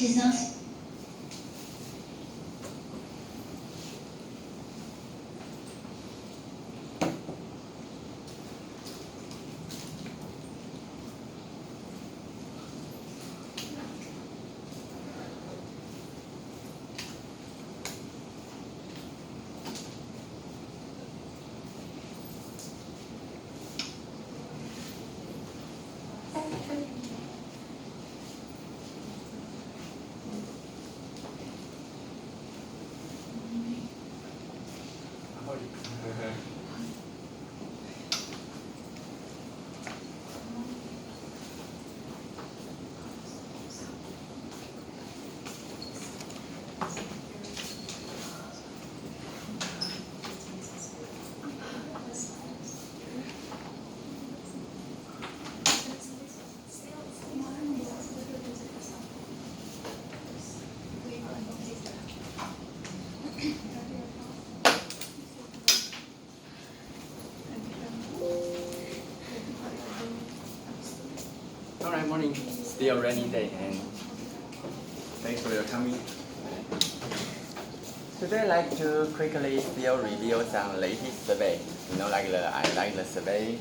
disaster. Alright, morning. Still rainy day, and thanks for your coming. Today I'd like to quickly still review some latest survey. I like the survey.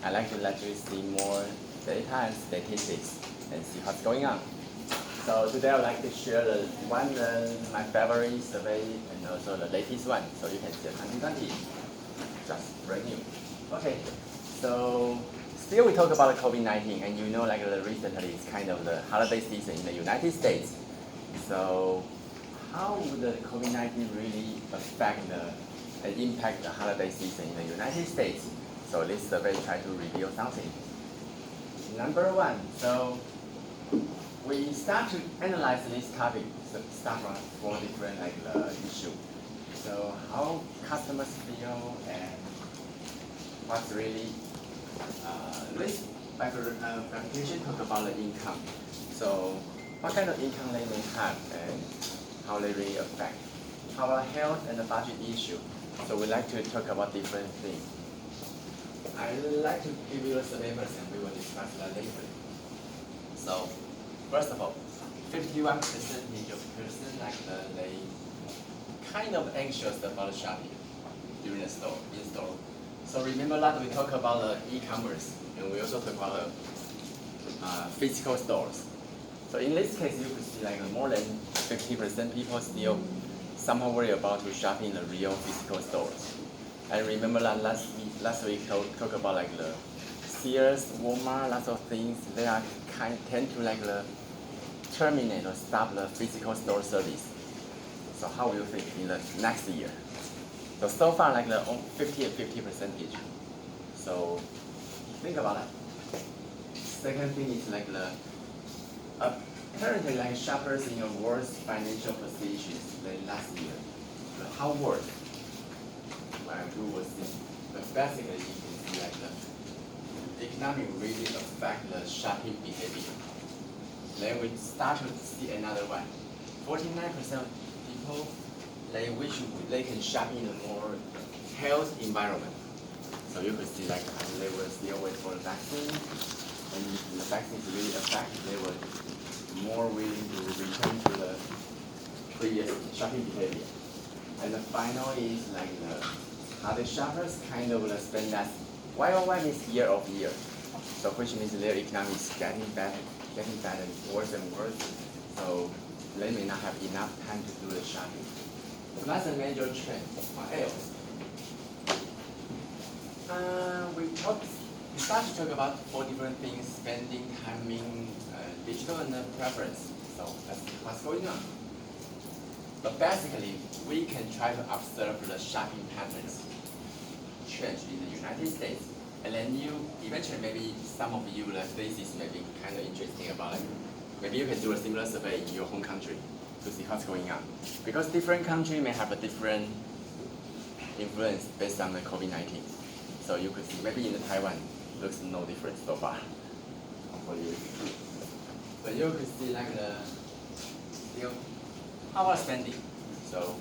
I like to let you see more data and statistics and see what's going on. So today I'd like to share my favorite survey and also the latest one, so you can see 2020. Just brand new. Okay, so still we talk about COVID-19, and recently it's kind of the holiday season in the United States. So how would the COVID-19 really impact the holiday season in the United States? So this survey try to reveal something. Number one, so we start to analyze this topic, so start from 4 different issue. So how customers feel and what's really this presentation talk about the income. So what kind of income they may have and how they really affect. How about health and the budget issue? So we like to talk about different things. I would like to give you a survey first, and we will discuss that later. So first of all, 51% of person they kind of anxious about shopping during the store, in store. So remember that we talk about the e-commerce, and we also talk about physical stores. So in this case, you could see more than 50% people still somehow worry about to shop in the real physical stores. And remember that last week talk about the Sears, Walmart, lots of things. They are tend to terminate or stop the physical store service. So how will you think in the next year? So far the 50 and 50%. So think about that. Second thing is apparently shoppers in a worse financial positions than last year. But how worse? Well, we will see. But basically you can see the economy really affect the shopping behavior. Then we start to see another one. 49% of people they wish they can shop in a more health environment. So you could see they will still wait for the vaccine, and if the vaccine is really effective, they will more willing to return to the previous shopping behavior. And the final is the shoppers kind of spend less. YOY means year of year. So which means their economy is getting better, worse and worse. So they may not have enough time to do the shopping. So that's a major trend. What else? We start to talk about 4 different things: spending, timing, digital, and preference. So that's what's going on. But basically, we can try to observe the shopping patterns change in the United States. And then eventually maybe some of you this is maybe kind of interesting about it. Maybe you can do a similar survey in your home country to see what's going on. Because different countries may have a different influence based on the COVID-19. So you could see maybe in Taiwan looks no different so far. But you could see how about spending? So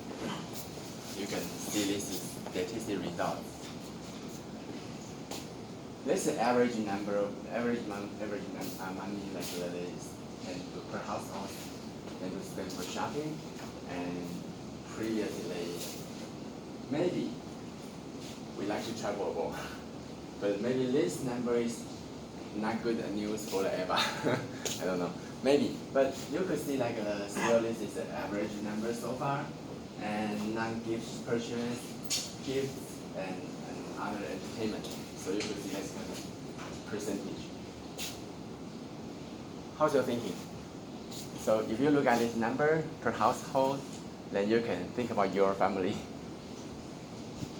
you can see this is statistic results. This is average money per household. tend to spend for shopping, and previously, maybe we like to travel more, but maybe this number is not good news for the EVA. I don't know, maybe, but you could see like still this is the average number so far, and non-gift purchase, gifts, and other entertainment. So you could see this kind of percentage. How's your thinking? So if you look at this number per household, then you can think about your family.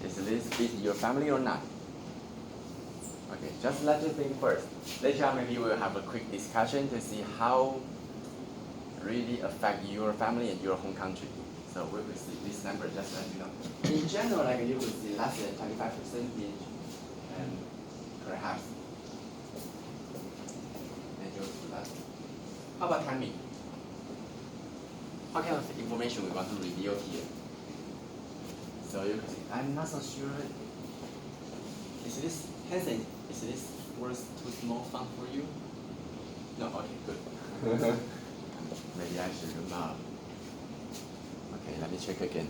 Is this fit your family or not? Okay, just let you think first. Later on, maybe we'll have a quick discussion to see how really affect your family and your home country. So we will see this number, just let you know. In general, like you will see less than 25%, and perhaps. And you'll see that. How about timing? What kind of information we want to reveal here? So you can see, I'm not so sure. Is this Hansen? Is this word too small font for you? No. Okay, good. Maybe I should zoom out. Okay, let me check again.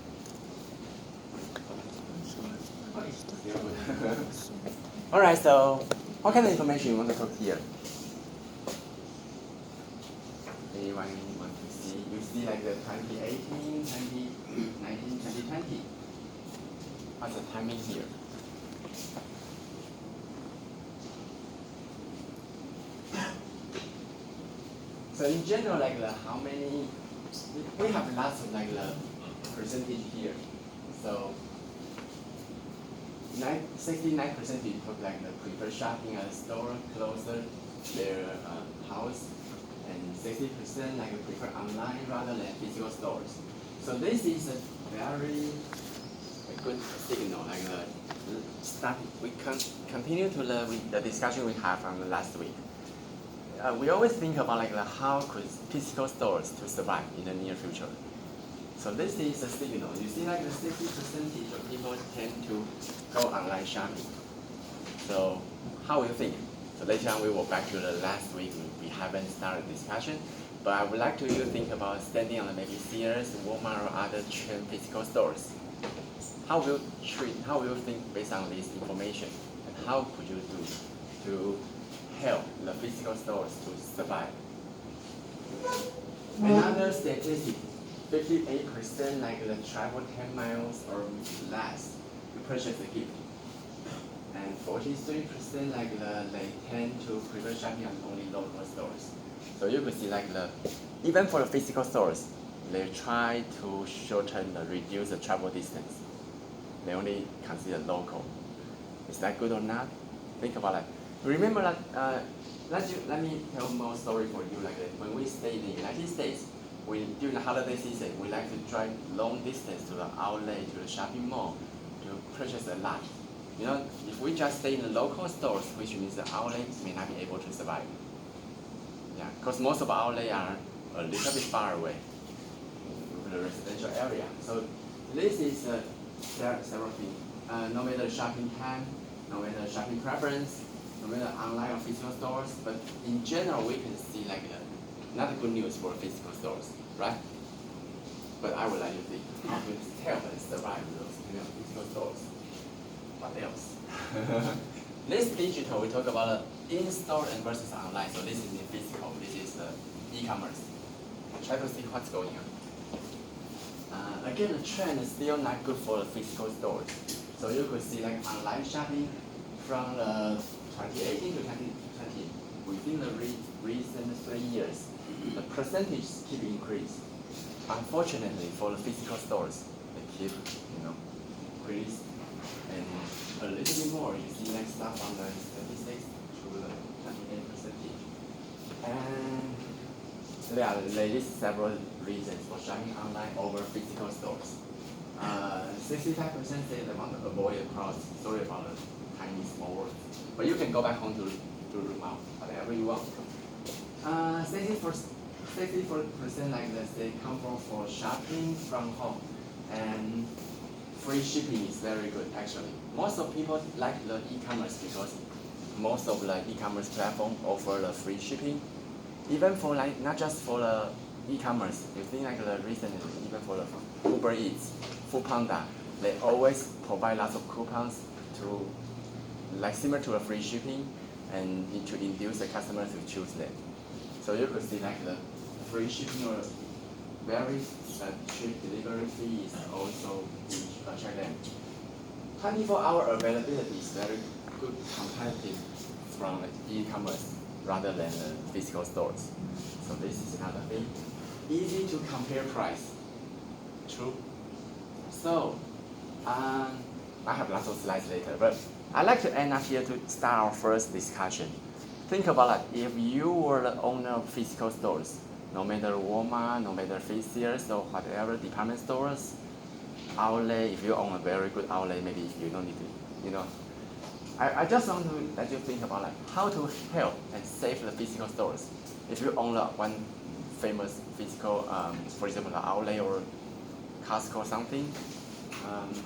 Okay, still good. All right. So, what kind of information you want to talk here? Anyone want to see? You see like the 2018, 2019, 2020. What's the timing here? So in general, like how many? We have lots of like the percentage here. So 69% people like the prefer shopping at a store closer to their house, and 60% like prefer online rather than physical stores. So this is a very good signal. Like we continue to the discussion we had from last week. We always think about like how could physical stores to survive in the near future. So this is a signal. You see like the 60% of people tend to go online shopping. So how will you think? So later on we will back to the last week. We haven't started discussion, but I would like to you think about standing on maybe Sears, Walmart, or other chain physical stores. How will you think based on this information, and how could you do to help the physical stores to survive? Another statistic, 58% like the travel 10 miles or less to purchase a gift. And 43% like they tend to prefer shopping at only local stores. So you could see like even for the physical stores, they try to reduce the travel distance. They only consider local. Is that good or not? Think about it. Remember that, let me tell more story for you. Like when we stay in the United States, during the holiday season, we like to drive long distance to the outlet, to the shopping mall, to purchase a lot. You know, if we just stay in the local stores, which means the outlets may not be able to survive. Yeah, because most of our outlets are a little bit far away from the residential area. So this is there are several things. No matter shopping time, no matter shopping preference, no matter online or physical stores, but in general we can see like not good news for physical stores, right? But I would like to think how to help and survive those physical stores. What else? This digital, we talk about in-store and versus online. So this is the physical, this is the e-commerce. Try to see what's going on. Again, the trend is still not good for the physical stores. So you could see like online shopping from the 2018 to 2020, within the recent 3 years, the percentage keep increase. Unfortunately, for the physical stores, they keep increase, and a little bit more. You see like stuff on the statistics to the 28%. And there are several reasons for shopping online over physical stores. 65% say they want to avoid the crowds. Sorry about the tiny small words. But you can go back home to room out, whatever you want. 64% like this, they come for shopping from home. And free shipping is very good actually. Most of people like the e-commerce because most of the e-commerce platform offer the free shipping. Even for like not just for the e-commerce, you think like the recently, even for the Uber Eats, Foodpanda, they always provide lots of coupons to, like similar to a free shipping, and to induce the customer to choose them. So you could see like the free shipping or very cheap delivery fee is also attract them. 24-hour availability is very good competitive from e-commerce rather than physical stores. So this is another thing. Easy to compare price. True. So I have lots of slides later, but I'd like to end up here to start our first discussion. Think about it. If you were the owner of physical stores, no matter Walmart, no matter Sears or whatever department stores, outlet, if you own a very good outlet, maybe you don't need to, I just want to let you think about like how to help and save the physical stores. If you own one famous physical, for example, the outlet or Costco or something,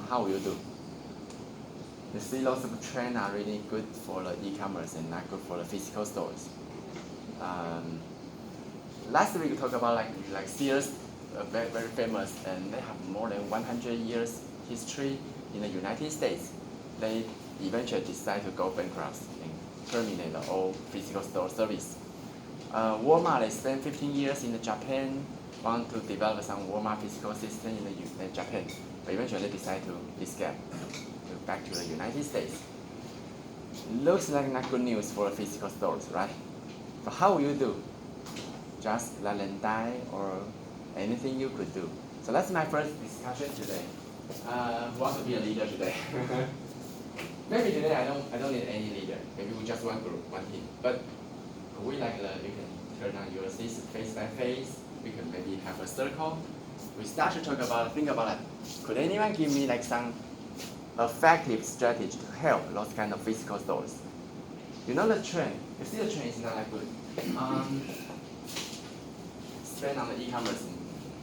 how will you do? You see lots of trends are really good for the e-commerce and not good for the physical stores. Last week we talked about like Sears, very, very famous, and they have more than 100 years history in the United States. They eventually decide to go bankrupt and terminate the all physical store service. Walmart, they spent 15 years in Japan, want to develop some Walmart physical system in Japan, but eventually they decide to escape back to the United States. Looks like not good news for physical stores, right? So how will you do? Just let them die or anything you could do? So that's my first discussion today. Who wants to be a leader today? Maybe today I don't need any leader. Maybe we just one group, one team. But we you can turn on your seats face by face. We can maybe have a circle. We start to think about it. Could anyone give me like some effective strategy to help those kind of physical stores? You know the trend. You see the trend is not that good. Spend on the e-commerce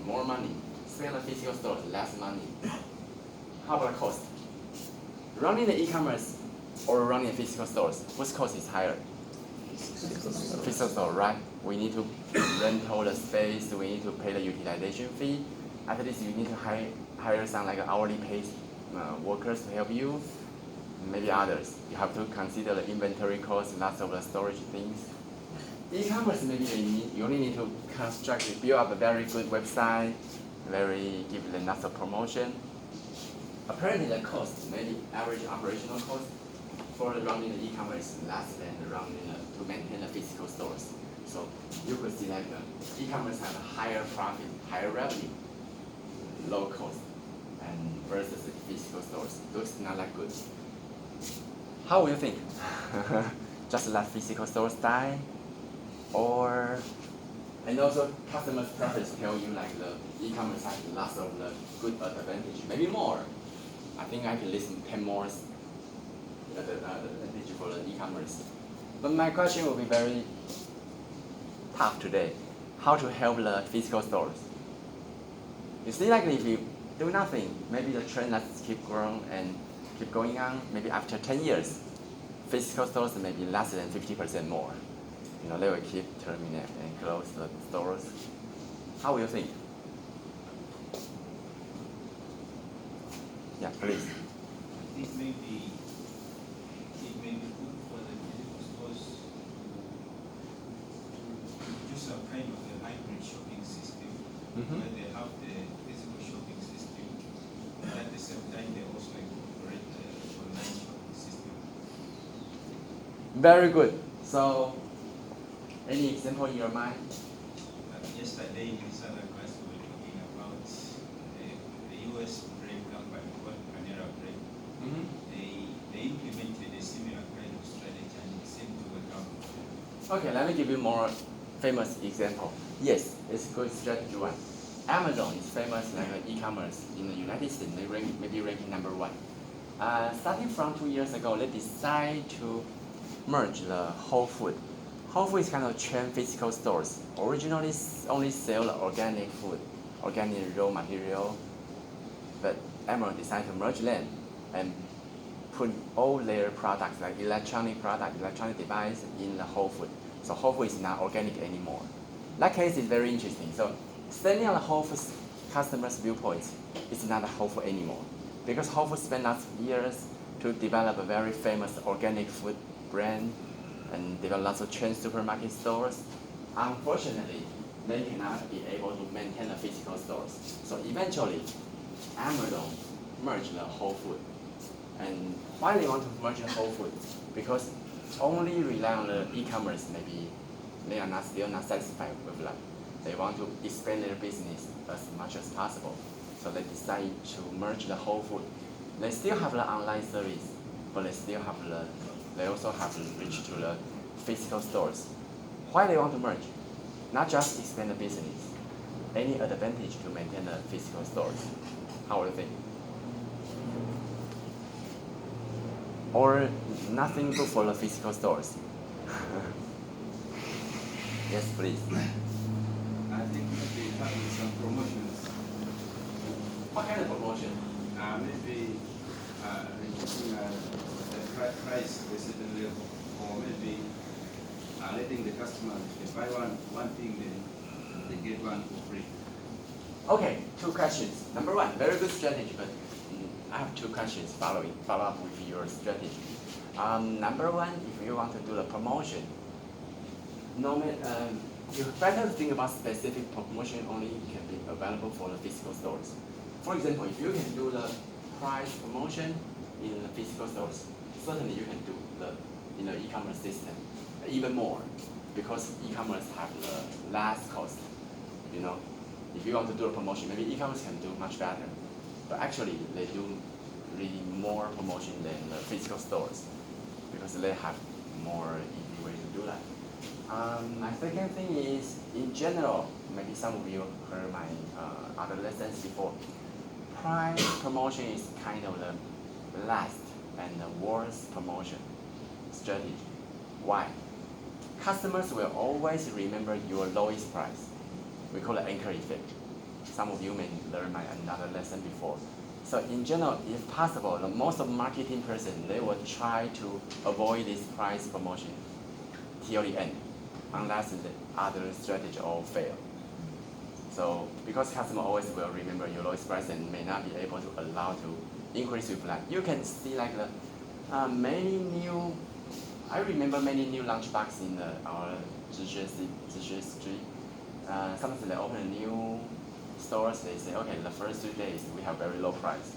more money. Spend on the physical stores less money. How about cost? Running the e-commerce or running the physical stores, which cost is higher? Physical store, right? We need to rent all the space. We need to pay the utilization fee. After this, you need to hire some like hourly paid workers to help you. Maybe others. You have to consider the inventory cost, lots of the storage things. E-commerce, maybe you only need to build up a very good website, give them lots of promotion. Apparently the cost, maybe average operational cost for running the e-commerce less than to maintain the physical stores. So you could see like the e-commerce have a higher profit, higher revenue, low cost, and versus the physical stores. Looks not that good. How will you think? Just let physical stores die? And also customers' preference tell you like the e-commerce has lots of the good advantage, maybe more. I think I can list 10 more advantage for the e-commerce. But my question will be very tough today. How to help the physical stores? You see, like if you do nothing, maybe the trend let's keep growing and keep going on. Maybe after 10 years, physical stores may be less than 50% more. They will keep terminate and close the stores. How will you think? Yeah, please. I think maybe it may be good for the physical stores to do some kind of a hybrid shopping system where they have the physical shopping system, and at the same time they also incorporate the online shopping system. Very good. So, any example in your mind? Yesterday in this other class we were talking about the US bread company called Panera Bread. They implemented a similar kind of strategy and it seemed to work out. Okay, let me give you more famous example. Yes, it's a good strategy one. Amazon is famous like e-commerce in the United States. They maybe ranking number 1. Starting from 2 years ago, they decided to merge the Whole Food. Whole Food is kind of chain physical stores. Originally only sell the organic food, organic raw material, but Amazon decided to merge them and put all their products like electronic device in the Whole Food. So Whole Food is not organic anymore. That case is very interesting. So standing on the Whole Foods customer's viewpoint, it's not Whole Foods anymore. Because Whole Foods spent lots of years to develop a very famous organic food brand and develop lots of chain supermarket stores. Unfortunately, they cannot be able to maintain the physical stores. So eventually, Amazon merged the Whole Food. And why they want to merge the Whole Food? Because only rely on the e-commerce, maybe they are still not satisfied with that. They want to expand their business as much as possible. So they decide to merge the Whole Food. They still have the online service, but they also have to reach to the physical stores. Why they want to merge? Not just expand the business, any advantage to maintain the physical stores. How do you think? Or nothing good for the physical stores? Yes, please. I think maybe having some promotions. What kind of promotion? Maybe reducing the price to a certain level, or maybe letting the customer, if they buy one thing, then they get one for free. Okay, two questions. Number one, very good strategy, but I have two questions follow up with your strategy. Number one, if you want to do the promotion, you better think about specific promotion only can be available for the physical stores. For example, if you can do the price promotion in the physical stores, certainly you can do in the e-commerce system even more, because e-commerce have the last cost. If you want to do a promotion, maybe e-commerce can do much better, but actually they do really more promotion than the physical stores because they have more easy way to do that. My second thing is, in general, maybe some of you heard my other lessons before. Price promotion is kind of the last and the worst promotion strategy. Why? Customers will always remember your lowest price. We call it anchor effect. Some of you may learn my another lesson before. So in general, if possible, the most of marketing person, they will try to avoid this price promotion till the end, unless the other strategy all fail. So because customer always will remember your lowest price and may not be able to allow to increase with that. You can see like the I remember many new lunchbox in our Zhishe Street. Sometimes they open a new stores, they say, okay, the first 3 days we have very low price.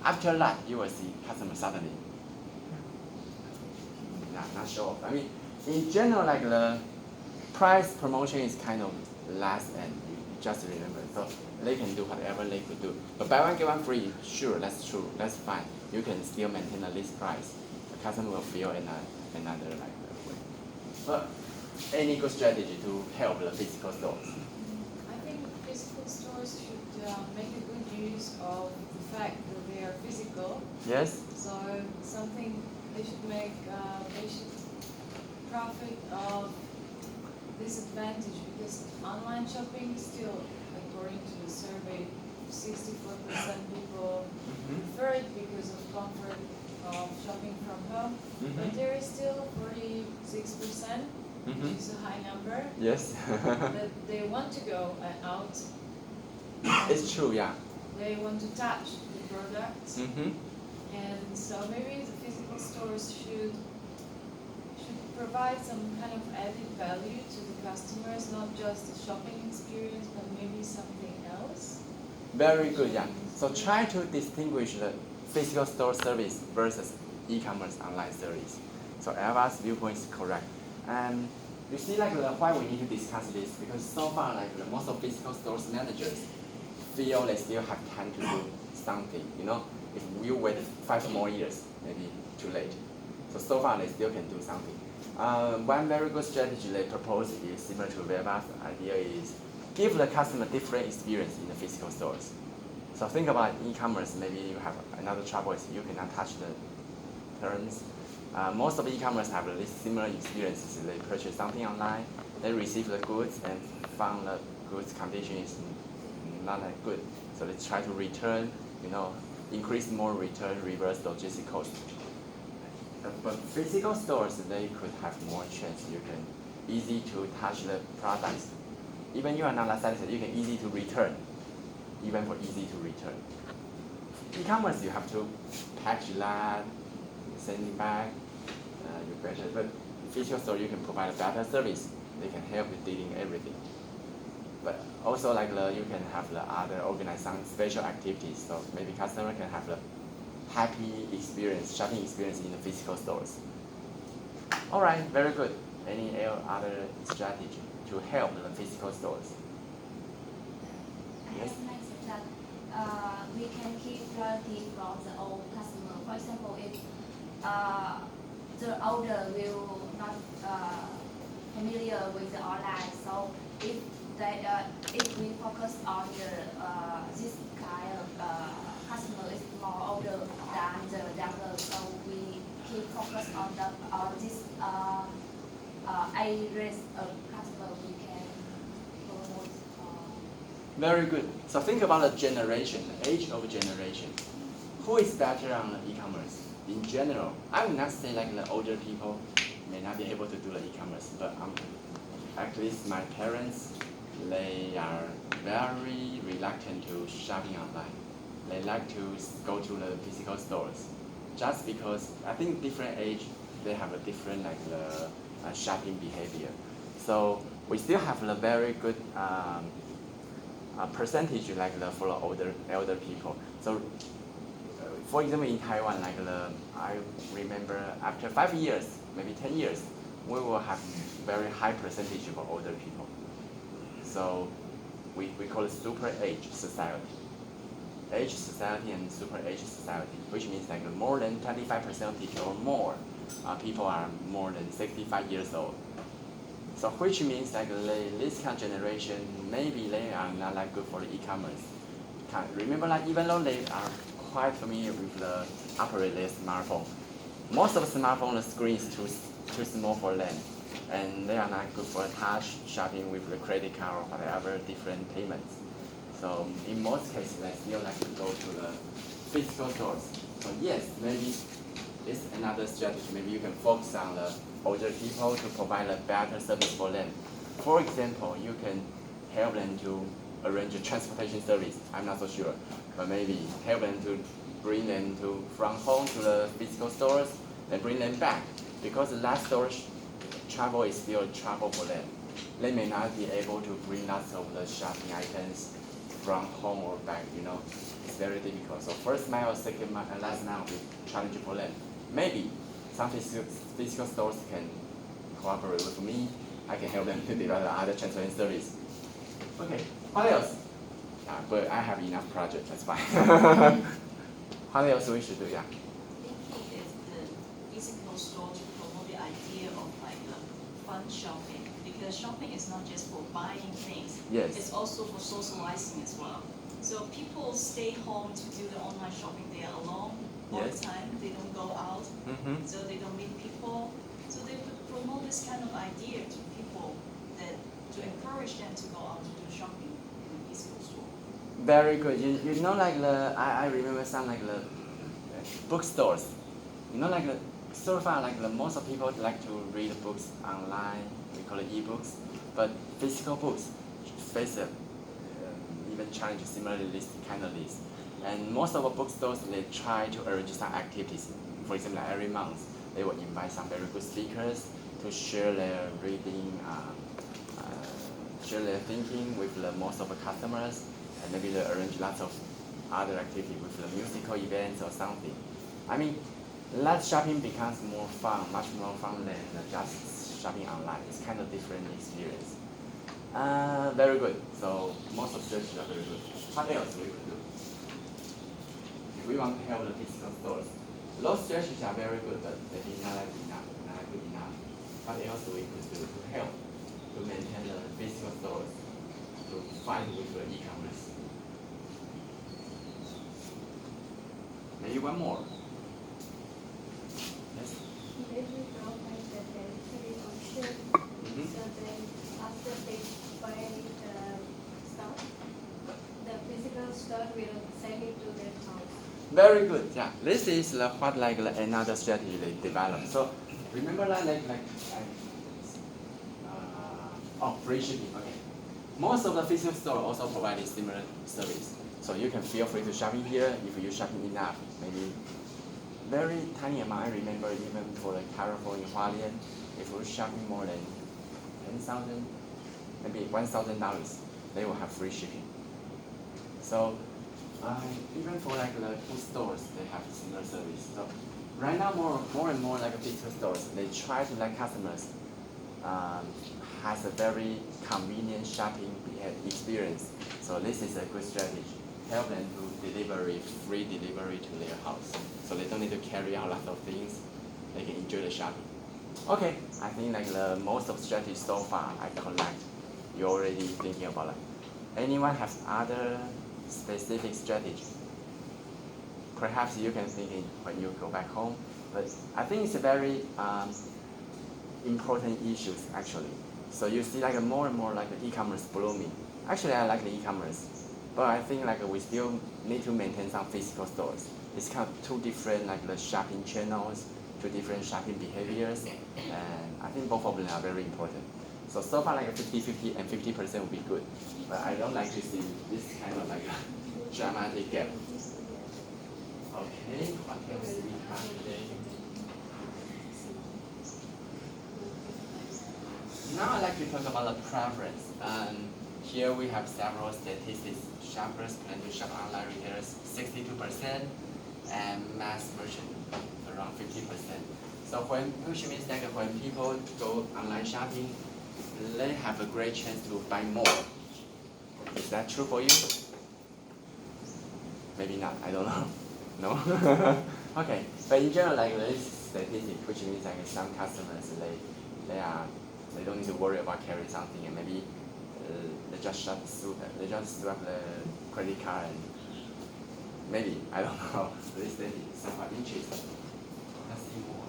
After that, you will see customers suddenly not show off. I mean, in general, like the price promotion is kind of last and you just remember. So they can do whatever they could do. But buy one get one free, sure, that's true, that's fine. You can still maintain the list price. The customer will feel another like way. But any good strategy to help the physical stores? I think physical stores should make a good use of the fact that they are physical. Yes. So something they should profit of this advantage, because online shopping still, according to the survey, 64% people prefer it because of comfort of shopping from home. But there is still 46%, which is a high number, Yes. that they want to go out. It's true, yeah. They want to touch the products. And so maybe the physical stores should provide some kind of added value to the customers, not just the shopping experience, but maybe something else. Very good, yeah. So try to distinguish the physical store service versus e-commerce online service. So Eva's viewpoint is correct. And you see, like why we need to discuss this, because so far, like most of physical stores managers feel they still have time to do something. If we wait 5 more years, maybe too late. So far they still can do something. One very good strategy they propose is similar to Eva's idea is give the customer different experience in the physical stores. So think about e-commerce, maybe you have another trouble is you cannot touch the terms. Most of e-commerce have this similar experiences. They purchase something online, they receive the goods and found the goods condition is not that good. So they try to return, increase more return, reverse logistic cost. But physical stores, they could have more chance. You can easy to touch the products. even you are not satisfied, you can easy to return, even for easy to return. E-commerce, you have to package that, send it back, you better. But physical store, you can provide a better service. They can help with dealing everything. But also like you can have the other organize some special activities. So maybe customer can have the happy experience, shopping experience in the physical stores. All right, very good. Any other strategy to help the physical stores? I Yes? have mentioned that we can keep loyalty from the old customer. For example, if the older will not familiar with the online, so if they if we focus on the this kind of customer is more older than the younger, so we keep focus on this age range of customer we can promote. Very good. So think about the generation, the age of generation. Who is better on the e-commerce? In general, I would not say like the older people may not be able to do the e-commerce, but at least my parents, they are very reluctant to shopping online. They like to go to the physical stores, just because I think different age they have a different like the shopping behavior. So we still have a very good percentage like for the elder people. So for example, in Taiwan, like I remember after 5 years, maybe 10 years, we will have very high percentage of older people. So we call it super age society. Age society and super age society, which means like more than 25% or more people are more than 65 years old. So which means like this kind of generation, maybe they are not like good for the e-commerce. Remember, like even though they are quite familiar with the operate their smartphone, most of the smartphone the screen is too small for them, and they are not good for touch shopping with the credit card or whatever different payments. So in most cases, they still like to go to the physical stores. So yes, maybe it's another strategy. Maybe you can focus on the older people to provide a better service for them. For example, you can help them to arrange a transportation service. I'm not so sure, but maybe help them to bring them from home to the physical stores and bring them back, because the last storage travel is still trouble for them. They may not be able to bring lots of the shopping items from home or back, it's very difficult. So first mile, second mile, and last mile will be challenging for them. Maybe some physical stores can cooperate with me. I can help them to develop other transportation service. Okay, what else? But I have enough projects, that's fine. What else we should do? Yeah. I think it's the physical store to promote the idea of like fun shopping, because shopping is not just for buying things. Yes. It's also for socializing as well. So people stay home to do the online shopping. They are alone all Yes. the time. They don't go out, so they don't meet people. So they would promote this kind of idea to people that to encourage them to go out to do shopping in a physical store. Very good. You know, like I remember some like the bookstores. Like so far, like most of people like to read books online. We call it e-books, but physical books face even challenge similarly this kind of list. And most of the bookstores they try to arrange some activities. For example, like every month they will invite some very good speakers to share their reading, share their thinking with most of the customers. And maybe they arrange lots of other activities with the musical events or something. I mean, live shopping becomes more fun, much more fun than just shopping online. It's kind of different experience. Very good. So most of the strategies are very good. What else we could do? If we want to help the physical stores, those strategies are very good, but they are not good enough. What else we could do to help to maintain the physical stores, to fight with the e-commerce? Maybe one more. Yes. Maybe provide the delivery option, so then after they buy stuff, the physical store will send it to their house. Very good. Yeah, this is what like another strategy they developed. So remember that free shipping. Okay. Most of the physical store also provide similar service. So you can feel free to shopping here if you shopping enough. Maybe very tiny amount. I remember even for the California Hualien, if you're shopping more than 10,000, maybe $1,000, they will have free shipping. So even for like the food stores, they have similar service. So right now, more and more like physical stores, they try to let customers has a very convenient shopping experience. So this is a good strategy. Help them to free delivery to their house. So they don't need to carry out a lot of things. They can enjoy the shopping. Okay, I think like the most of strategies so far I collect. You're already thinking about it. Anyone has other specific strategy? Perhaps you can think it when you go back home. But I think it's a very important issues actually. So you see like more and more like the e-commerce blooming. Actually, I like the e-commerce, but I think like we still need to maintain some physical stores. It's kind of two different like the shopping channels, two different shopping behaviors, and I think both of them are very important. So far like a 50-50 and 50% would be good, but I don't like to see this kind of like a dramatic gap. Okay, what else do we have today? Now I'd like to talk about the preference. Here we have several statistics. Shoppers plan to shop online retailers 62%, and mass merchant around 50%. So which means that when people go online shopping, they have a great chance to buy more. Is that true for you? Maybe not. I don't know. No. Okay. But in general, like this statistic, which means like some customers they don't need to worry about carrying something, and maybe they just swap the credit card, and maybe I don't know. This is somewhat interesting. Let's see more.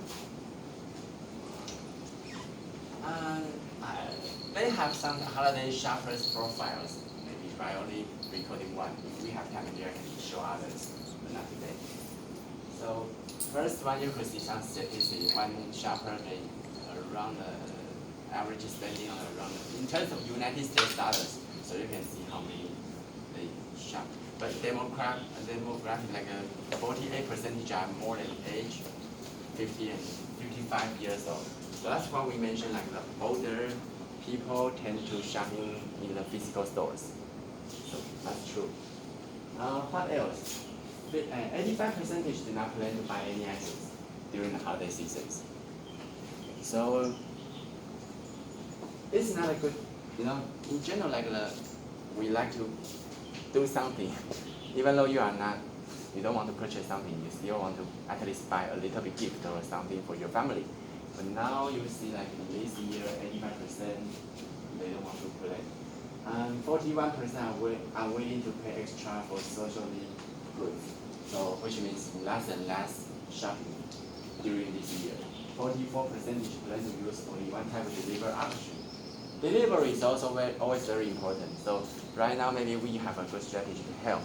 They have some holiday shoppers profiles. Maybe by only recording one. If we have time, maybe I can show others, but not today. So first one, you could see some statistics. One shopper they around the average spending on around in terms of United States dollars. So you can see how many they shop. But demographic like 48% are more than age 50 and 55 years old. So that's why we mentioned like the older people tend to shopping in the physical stores. So that's true. What else? 85% do not plan to buy any items during the holiday seasons. So it's not a good, in general, like we like to do something, even though you don't want to purchase something, you still want to at least buy a little bit gift or something for your family. But now you see like in this year, 85% they don't want to collect. 41% are willing to pay extra for socially goods. So which means less and less shopping during this year. 44% plan to use only one type of delivery option. Delivery is also always very important. So right now maybe we have a good strategy to help.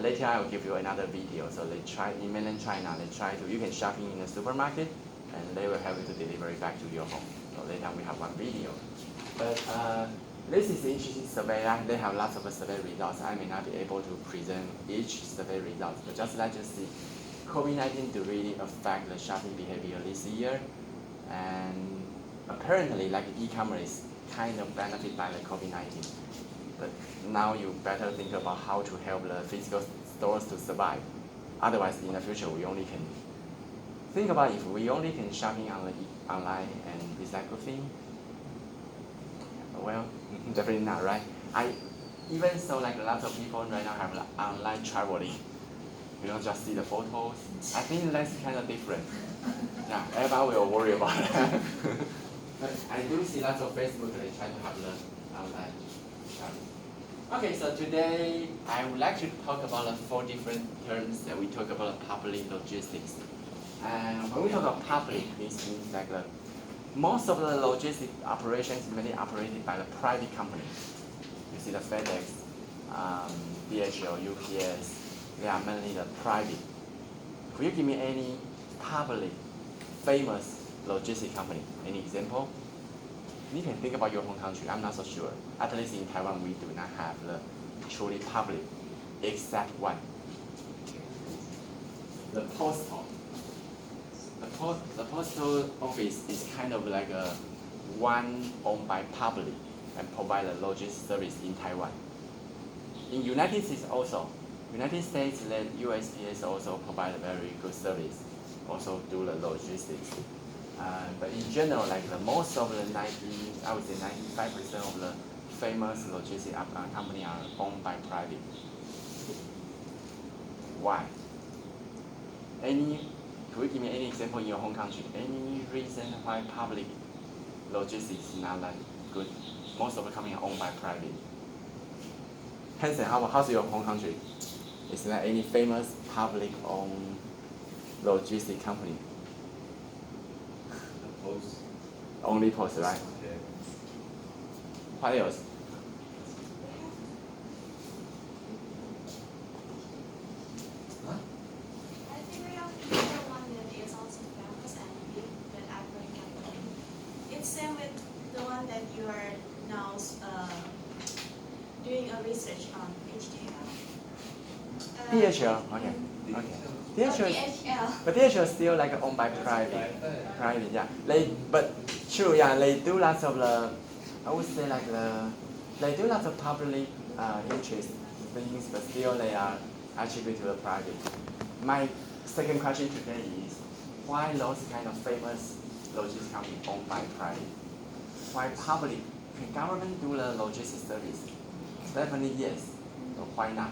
Later I will give you another video. So they try in mainland China. You can shopping in a supermarket, and they will help you to deliver it back to your home. So later we have one video. But this is interesting survey. They have lots of survey results. I may not be able to present each survey result, but just let you see. COVID-19 to really affect the shopping behavior this year, and apparently like e-commerce kind of benefit by the COVID-19. But now you better think about how to help the physical stores to survive. Otherwise, in the future, we only can think about if we only can shopping online, and is that good thing? Well, definitely not, right? Even so, like lots of people right now have like, online traveling. You don't just see the photos. I think that's kind of different. Yeah, everybody will worry about that. But I do see lots of Facebook, they try to have the online shopping. Okay, so today I would like to talk about the 4 different terms that we talk about public logistics. And when we talk about public, this means like most of the logistic operations is mainly operated by the private companies. You see the FedEx, DHL, UPS, they are mainly the private. Could you give me any public, famous logistic company? Any example? you can think about your home country. I'm not so sure. At least in Taiwan, we do not have the truly public, except one. The postal. The postal office is kind of like a one owned by public and provide a logistics service in Taiwan. In United States also, United States, the USPS also provide a very good service, also do the logistics. But in general, like the most of the 95% of the famous logistics company are owned by private. Why? Could you give me any example in your home country? Any reason why public logistics is not that good? Most of the company are owned by private. Hansen, how's your home country? Is there any famous public-owned logistic company? Post. Only Post, right? Yeah. What else? I think we have another one that is also famous and big that I think it's same with the one that you are now doing a research on HTML. DHL, okay. DHL, DHL. but DHL is still like owned by private, yeah. But true, yeah, they do lots of I would say like they do lots of public interest things, but still they are attributed to the private. My second question today is, why those kind of famous logistics companies owned by private? Why public? Can government do the logistics service? Definitely yes, but why not?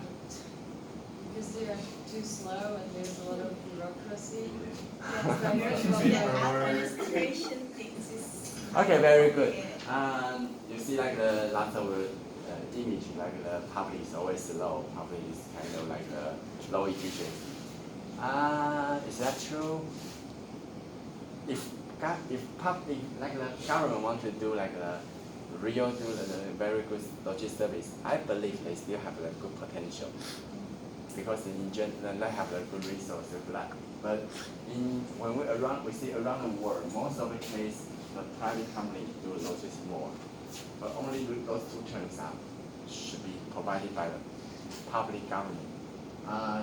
Because they're too slow and there's a lot of bureaucracy. The administration things is. Okay, very good. You see like the lots of image, like the public is always slow, public is kind of like low efficiency. Is that true? If public, like the government want to do like the very good logistics service, I believe they still have a good potential. Because in general they have a good resources for that. But when we see around the world, most of the case the private company do logistics more. But only those two terms should be provided by the public government.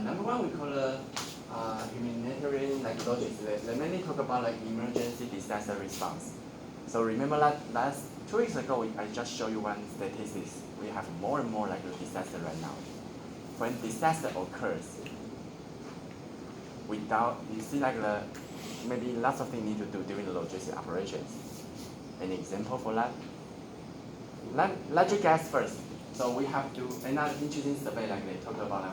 Number one, we call the humanitarian logistics. They mainly talk about like emergency disaster response. So remember that last 2 weeks ago, I just showed you one statistics. We have more and more like a disaster right now. When disaster occurs, you see like maybe lots of things need to do during the logistic operations. An example for that? Let's guess first. So we have to another interesting survey like they talk about